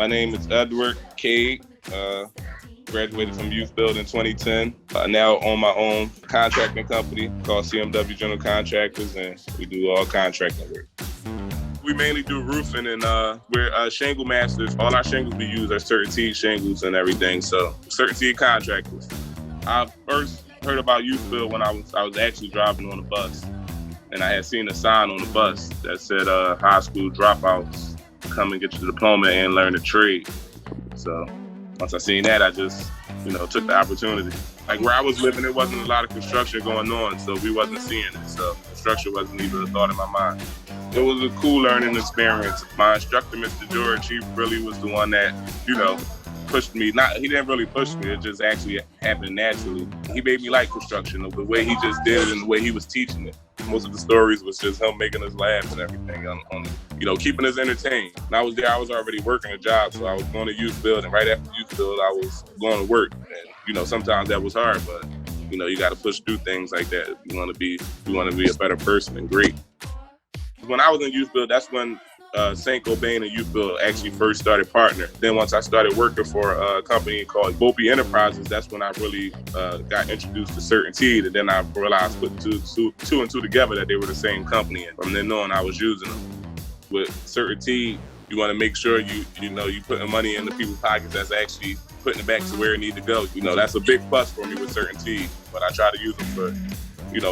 My name is Edward Cade. Graduated from YouthBuild in 2010. Now own my own contracting company called CMW General Contractors, and we do all contracting work. We mainly do roofing, and we're shingle masters. All our shingles we use are CertainTeed shingles and everything, so CertainTeed contractors. I first heard about YouthBuild when I was actually driving on a bus, and I had seen a sign on the bus that said high school dropouts, come and get your diploma and learn a trade. So once I seen that, I just, took the opportunity. Like where I was living, there wasn't a lot of construction going on, so we wasn't seeing it. So construction wasn't even a thought in my mind. It was a cool learning experience. My instructor, Mr. George, he really was the one that, pushed me. He didn't really push me, it just actually happened naturally. He made me like construction, the way he just did it and the way he was teaching it. Most of the stories was just him making us laugh and everything, keeping us entertained. And I was there, I was already working a job, so I was going to YouthBuild, and right after YouthBuild, I was going to work. And, sometimes that was hard, but, you got to push through things like that. You want to be a better person and great. When I was in YouthBuild, that's when Saint-Gobain and YouthBuild actually first started partnering. Then once I started working for a company called Bopi Enterprises, that's when I really got introduced to CertainTeed, and then I realized putting two and two together that they were the same company. And from then on, I was using them. With CertainTeed, you want to make sure you putting money in the people's pockets that's actually putting it back to where it need to go. That's a big plus for me with CertainTeed, but I try to use them for,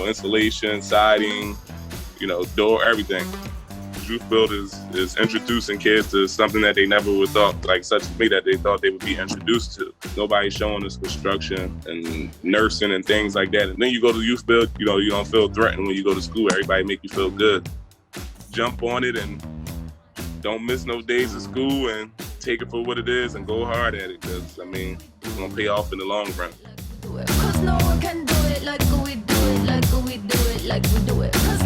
installation, siding, door, everything. YouthBuild is introducing kids to something that they never would thought, like such as me, that they thought they would be introduced to. Nobody's showing us construction and nursing and things like that. And then you go to YouthBuild, you don't feel threatened when you go to school. Everybody make you feel good. Jump on it and don't miss no days of school and take it for what it is and go hard at it, because, it's going to pay off in the long run. Cause no one can do it like we do it, like we do it, like we do it.